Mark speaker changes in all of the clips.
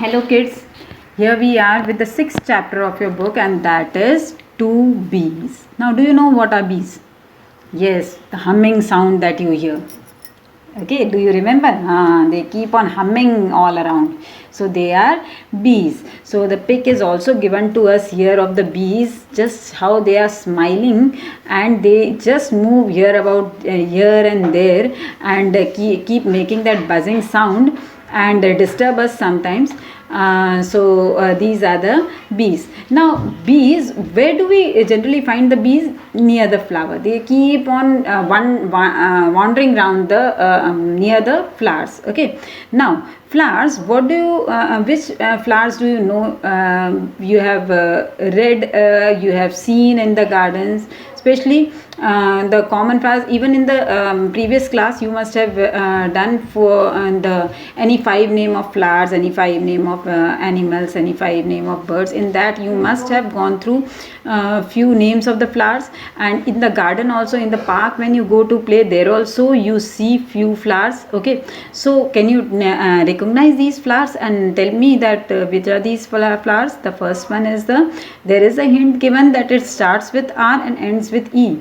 Speaker 1: Hello kids, here we are with the sixth chapter of your book, and that is two bees. Now do you know what are bees? Yes, the humming sound that you hear. Okay, do you remember? They keep on humming all around. So they are bees. So the pic is also given to us here of the bees, just how they are smiling, and they just move here about here and there, and keep making that buzzing sound and disturb us sometimes. These are the bees. Now bees, where do we generally find the bees? Near the flower. They keep on wandering around the near the flowers. Okay, now flowers, what do you which flowers do you know? You have read, you have seen in the gardens, especially the common flowers. Even in the previous class you must have done for any 5 name of flowers, any 5 name of animals, any 5 name of birds. In that you must have gone through few names of the flowers. And in the garden also, in the park, when you go to play, there also you see few flowers. Okay, so can you recognize these flowers and tell me that which are these flowers? The first one is there is a hint given that it starts with R and ends with E.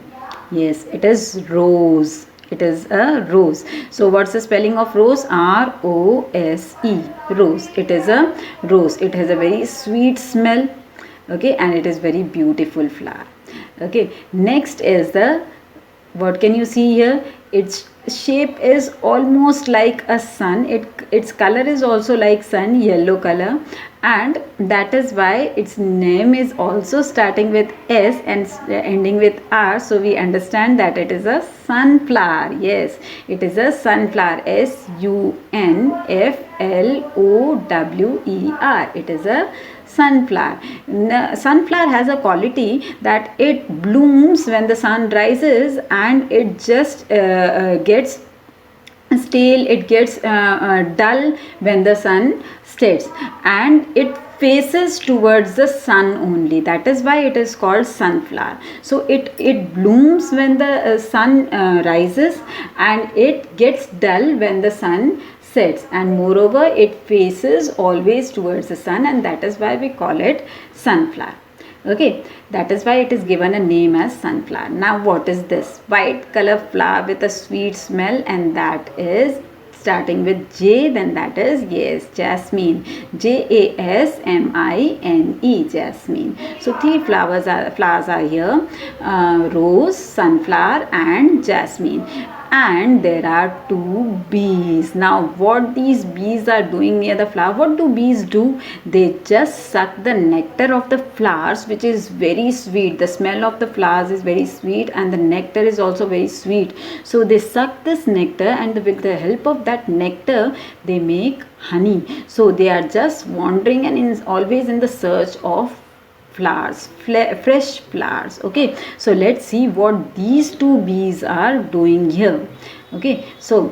Speaker 1: Yes, it is rose. It is a rose. So what's the spelling of rose? R-O-S-E. Rose. It is a rose. It has a very sweet smell. Okay, and it is very beautiful flower. Okay, next is what can you see here? Its shape is almost like a sun. Its color is also like sun, yellow color, and that is why its name is also starting with S and ending with R. So we understand that it is a sunflower. Yes, it is a sunflower. S-U-N-F-L-O-W-E-R. It is a sunflower. Sunflower has a quality that it blooms when the sun rises, and it just gets stale, it gets dull when the sun sets, and it faces towards the sun only. That is why it is called sunflower. So it blooms when the sun rises, and it gets dull when the sun sets, and moreover it faces always towards the sun, and that is why we call it sunflower. Okay, that is why it is given a name as sunflower. Now what is this? White color flower with a sweet smell, and that is starting with J, then that is, yes, jasmine. J-A-S-M-I-N-E, jasmine. So three flowers are here, rose, sunflower and jasmine. And there are two bees. Now what these bees are doing near the flower? What do bees do? They just suck the nectar of the flowers, which is very sweet. The smell of the flowers is very sweet, and the nectar is also very sweet. So they suck this nectar, and with the help of that nectar they make honey. So they are just wandering and always in the search of flowers, fresh flowers. Okay, so let's see what these two bees are doing here. Okay, so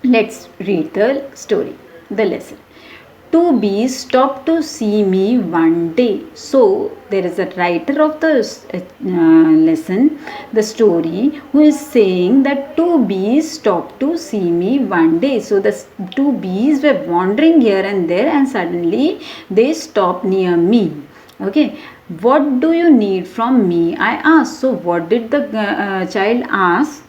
Speaker 1: let's read the story, the lesson. Two bees stopped to see me one day. So there is a writer of the lesson, the story, who is saying that two bees stopped to see me one day. So the two bees were wandering here and there, and suddenly they stopped near me. Okay, what do you need from me? I asked. So what did the child ask?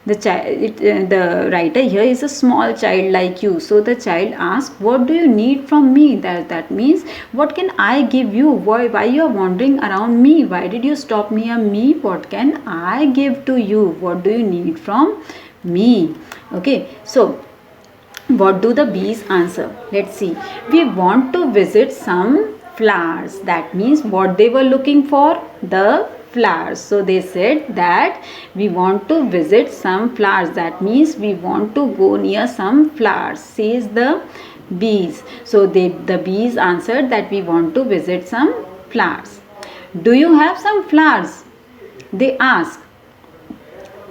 Speaker 1: The writer here is a small child like you. So the child asked, what do you need from me? That means, what can I give you? Why you are wandering around me? Why did you stop near me? What can I give to you? What do you need from me? Okay, so what do the bees answer? Let's see. We want to visit some flowers. That means what they were looking for? The flowers. So they said that we want to visit some flowers. That means we want to go near some flowers, says the bees. So the bees answered that we want to visit some flowers. Do you have some flowers? They asked.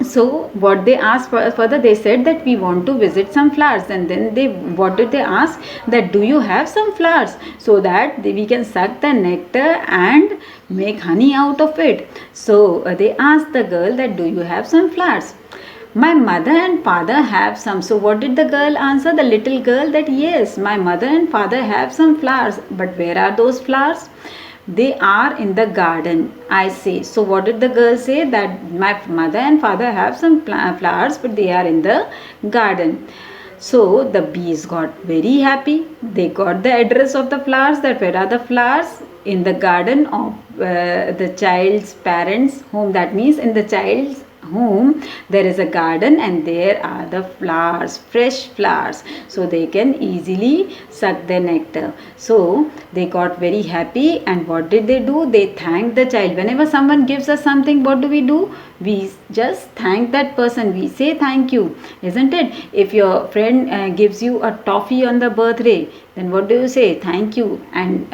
Speaker 1: So what they asked further, they said that we want to visit some flowers, and then what did they ask? That do you have some flowers, so that we can suck the nectar and make honey out of it. So they asked the girl that do you have some flowers? My mother and father have some. So what did the girl answer? The little girl, that yes, my mother and father have some flowers. But where are those flowers? They are in the garden, I say. So what did the girl say? That my mother and father have some flowers, but they are in the garden. So the bees got very happy. They got the address of the flowers, that where are the flowers? In the garden of the child's parents' home. That means in the child's home there is a garden, and there are the flowers, fresh flowers, so they can easily suck the nectar. So they got very happy, and what did they do? They thanked the child. Whenever someone gives us something, what do? We just thank that person. We say thank you, isn't it? If your friend gives you a toffee on the birthday, then what do you say? Thank you. And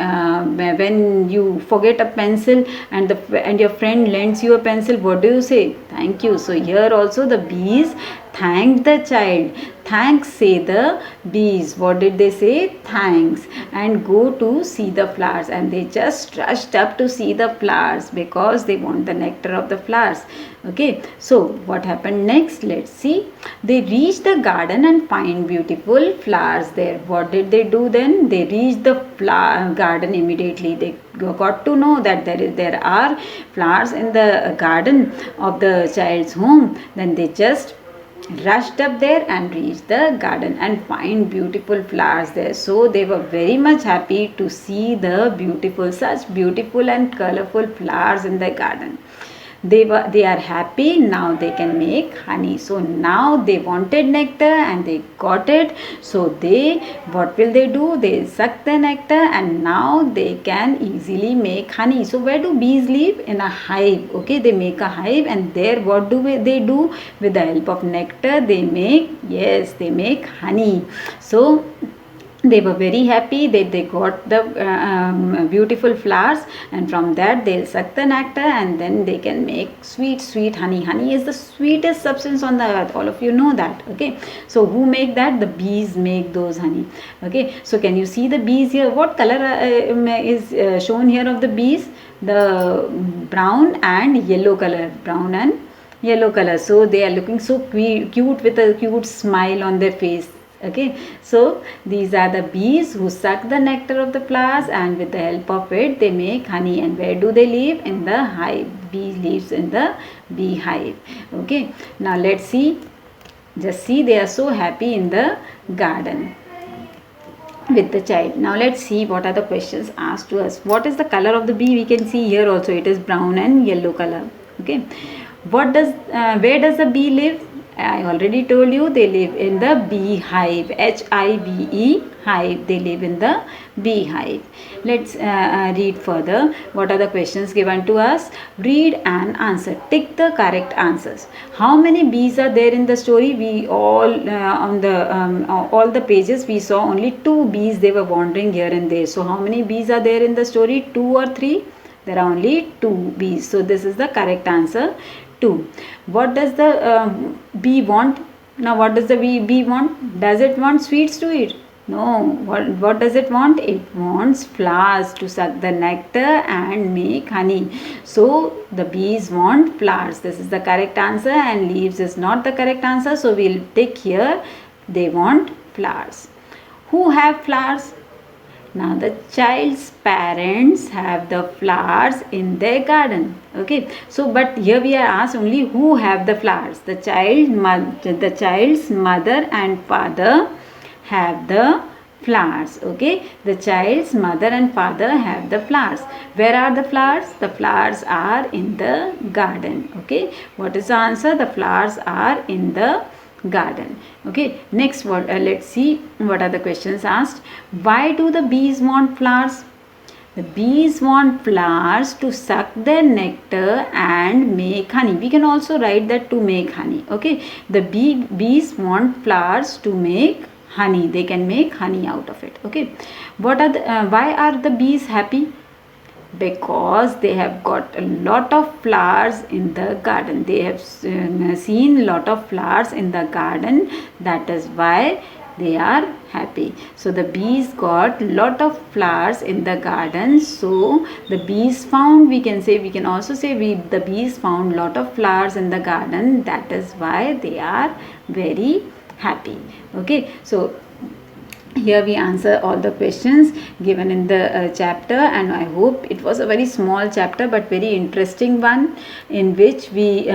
Speaker 1: when you forget a pencil and your friend lends you a pencil, what do you say? Thank you. So here also the bees thanked the child. Thanks, say the bees. What did they say? Thanks. And go to see the flowers. And they just rushed up to see the flowers because they want the nectar of the flowers. Okay, so what happened next? Let's see. They reached the garden and find beautiful flowers there. What did they do then? They reached the garden immediately. They got to know that there are flowers in the garden of the child's home. Then they just rushed up there and reached the garden and find beautiful flowers there. So they were very much happy to see such beautiful and colorful flowers in the garden. They are happy. Now they can make honey. So now they wanted nectar and they got it. So what will they do? They suck the nectar, and now they can easily make honey. So where do bees live? In a hive. Okay, they make a hive, and there what do they do? With the help of nectar, they make honey. So they were very happy that they got the beautiful flowers, and from that they'll suck the nectar, and then they can make sweet honey. Honey is the sweetest substance on the earth. All of you know that. Okay, so who make that? The bees make those honey. Okay, so can you see the bees here? What color is shown here of the bees? The brown and yellow color. Brown and yellow color. So they are looking so cute with a cute smile on their face. Okay, so these are the bees who suck the nectar of the flowers, and with the help of it they make honey. And where do they live? In the hive. Bee lives in the beehive. Okay, now let's see. Just see, they are so happy in the garden with the child. Now let's see what are the questions asked to us. What is the color of the bee? We can see here also it is brown and yellow color. Okay, where does the bee live? I already told you, they live in the beehive. HIVE, hive. They live in the beehive. Let's read further. What are the questions given to us? Read and answer. Tick the correct answers. How many bees are there in the story? We all on the pages we saw only 2 bees. They were wandering here and there. So how many bees are there in the story? 2 or 3? There are only 2 bees. So this is the correct answer. 2. What does the bee want? Now what does the bee want? Does it want sweets to eat? No. What does it want? It wants flowers to suck the nectar and make honey. So the bees want flowers. This is the correct answer, and leaves is not the correct answer. So we'll tick here. They want flowers. Who have flowers? Now the child's parents have the flowers in their garden. Okay, so but here we are asked only who have the flowers. The child's mother and father have the flowers. Okay, the child's mother and father have the flowers. Where are the flowers? The flowers are in the garden. Okay, what is the answer? The flowers are in the garden. Okay, next let's see what are the questions asked. Why do the bees want flowers? The bees want flowers to suck their nectar and make honey. We can also write that to make honey. Okay, the bees want flowers to make honey. They can make honey out of it. Okay, why are the bees happy? Because they have got a lot of flowers in the garden. They have seen a lot of flowers in the garden. That is why they are happy. So the bees got lot of flowers in the garden. So the bees found, we can also say the bees found lot of flowers in the garden. That is why they are very happy. Okay, so here we answer all the questions given in the chapter, and I hope it was a very small chapter but very interesting one, in which we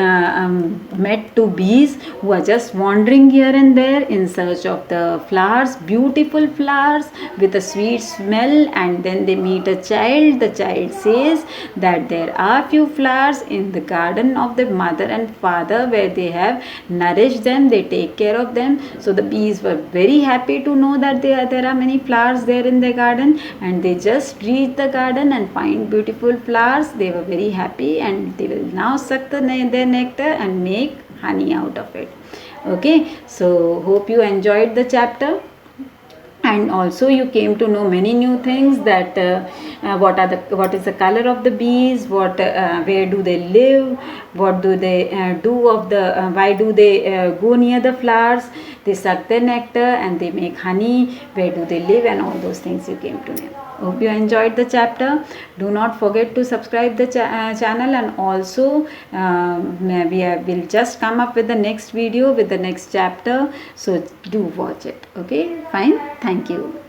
Speaker 1: met two bees who are just wandering here and there in search of the flowers, beautiful flowers with a sweet smell, and then they meet a child. The child says that there are few flowers in the garden of the mother and father where they have nourished them, they take care of them. So the bees were very happy to know that there are many flowers there in the garden, and they just reach the garden and find beautiful flowers. They were very happy, and they will now suck their nectar and make honey out of it. Okay, so hope you enjoyed the chapter, and also you came to know many new things, that what is the color of the bees, where do they live, what do they do of the why do they go near the flowers, they suck their nectar and they make honey, where do they live, and all those things you came to know. Hope you enjoyed the chapter. Do not forget to subscribe the channel, and also we'll just come up with the next video with the next chapter, so do watch it. Okay, fine, thank you.